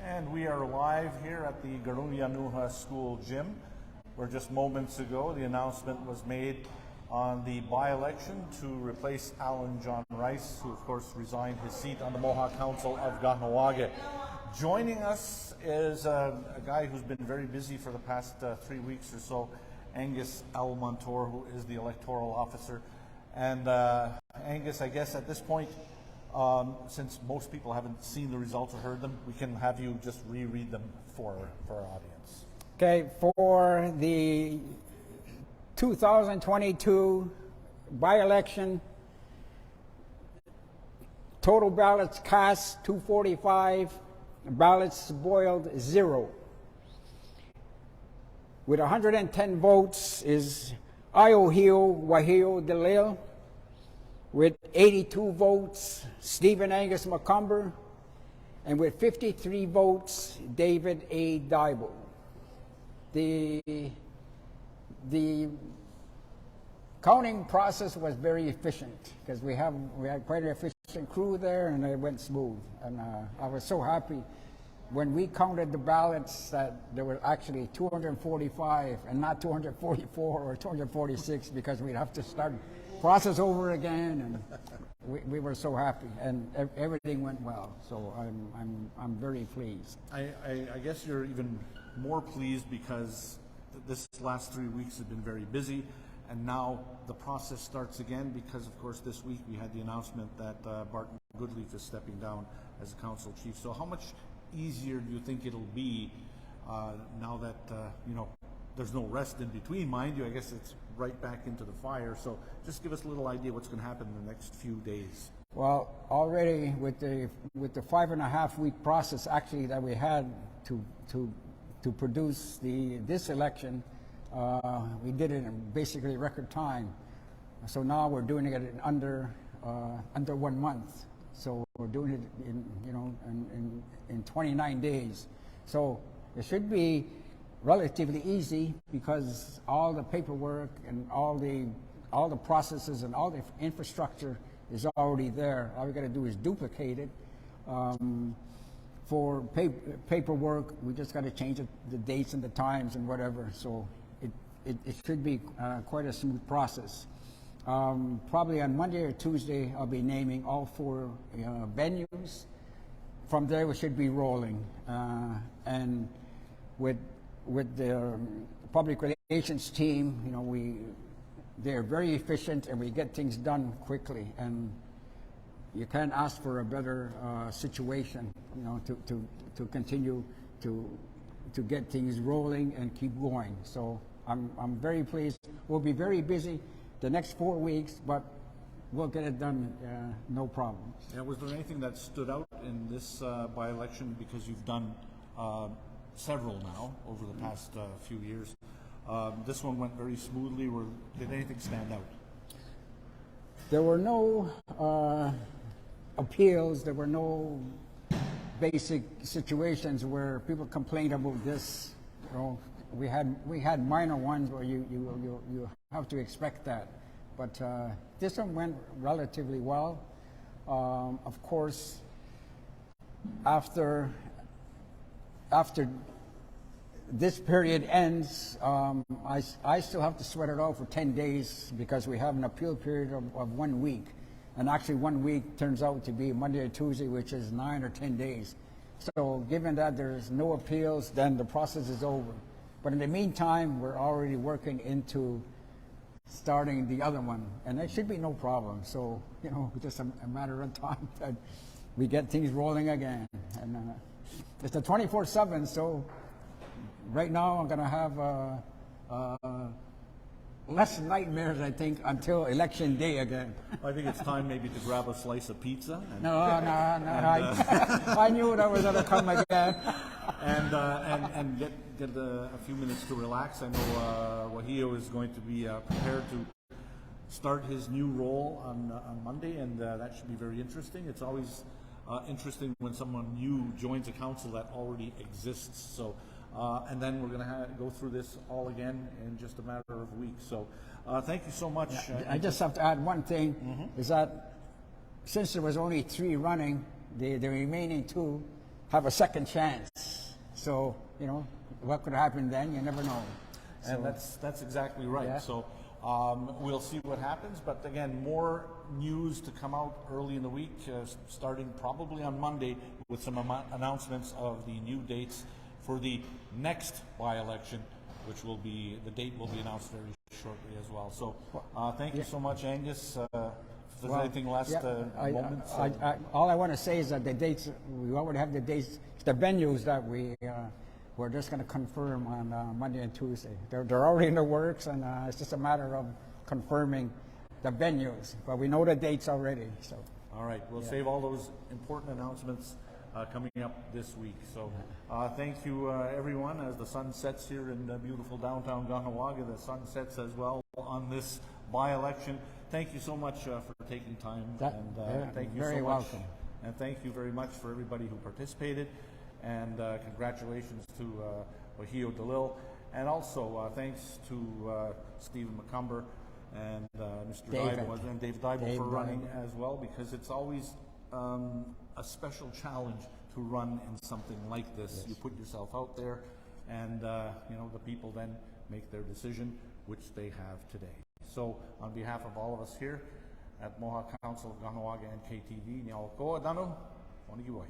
And we are live here at the Garuyanuha School Gym, where just moments ago the announcement was made on the by-election to replace Alan John Rice, who of course resigned his seat on the Mohawk Council of Kahnawake. Joining us is a guy who's been very busy for the past 3 weeks or so, Angus Almontour, who is the electoral officer. And Angus, I guess at this point, since most people haven't seen the results or heard them, we can have you just reread them for our audience. Okay, for the 2022 by-election, total ballots cast 245, ballots boiled 0. With 110 votes is Iohio Wahio Delil. With 82 votes, Stephen Angus McCumber, and with 53 votes, David A. Daibo. The counting process was very efficient because we had quite an efficient crew there, and it went smooth. And I was so happy when we counted the ballots that there were actually 245 and not 244 or 246, because we'd have to start process over again, and we were so happy, and everything went well. So I'm very pleased. I guess you're even more pleased because this last 3 weeks have been very busy, and now the process starts again because, of course, this week we had the announcement that Barton Goodleaf is stepping down as a council chief. So how much easier do you think it'll be now that there's no rest in between, mind you? I guess it's right back into the fire. So just give us a little idea what's going to happen in the next few days. Well, already with the 5.5 week process actually that we had to produce this election, we did it in basically record time. So now we're doing it in under 1 month. So we're doing it in 29 days. So it should be relatively easy because all the paperwork and all the processes and all the infrastructure is already there. All we got to do is duplicate it. For paperwork, we just got to change the dates and the times and whatever. So it should be quite a smooth process. Probably on Monday or Tuesday, I'll be naming all 4 venues. From there, we should be rolling. And with the public relations team, they're very efficient and we get things done quickly. And you can't ask for a better situation, to continue to get things rolling and keep going. So I'm very pleased. We'll be very busy the next 4 weeks, but we'll get it done, no problem. Yeah, was there anything that stood out in this by-election, because you've done several now over the past few years? This one went very smoothly. Did anything stand out? There were no appeals. There were no basic situations where people complained about this. We had minor ones where you have to expect that, but this one went relatively well. Of course, after this period ends, I still have to sweat it out for 10 days because we have an appeal period of 1 week. And actually 1 week turns out to be Monday or Tuesday, which is 9 or 10 days. So given that there's no appeals, then the process is over. But in the meantime, we're already working into starting the other one. And it should be no problem. So, just a matter of time that we get things rolling again. And it's a 24/7, so right now I'm going to have less nightmares, I think, until election day again. I think it's time maybe to grab a slice of pizza. No. I knew that was going to come again. And get a few minutes to relax. I know Wahio is going to be prepared to start his new role on Monday, and that should be very interesting. It's always interesting when someone new joins a council that already exists. So, and then we're going to go through this all again in just a matter of weeks. So, thank you so much. I just have to add one thing, is that since there was only 3 running, the remaining 2, have a second chance. So, you know, what could happen then, you never know. And So, that's exactly right. Yeah. So we'll see what happens. But again, more news to come out early in the week, starting probably on Monday with some announcements of the new dates for the next by-election, which will be, the date will be announced very shortly as well. So thank you so much, Angus. If there's anything last moments. all I want to say is that the dates, we already have the dates, the venues that we're just going to confirm on Monday and Tuesday. They're already in the works, and it's just a matter of confirming the venues. But we know the dates already. So. All right, we'll save all those important announcements coming up this week. So thank you, everyone. As the sun sets here in beautiful downtown Kahnawake, the sun sets as well on this by-election. Thank you so much for taking time, thank you very so much. welcome. And thank you very much for everybody who participated. And congratulations to Wahio DeLille. And also thanks to Stephen McCumber and Mr. David. Dybel and Dave Dybel Dave for running Dybel. as well, because it's always a special challenge to run in something like this. Yes. You put yourself out there, and you know, the people then make their decision, which they have today. So on behalf of all of us here at Mohawk Council of Kahnawake and KTV, Niawakoa Danu, Wanigiwahi.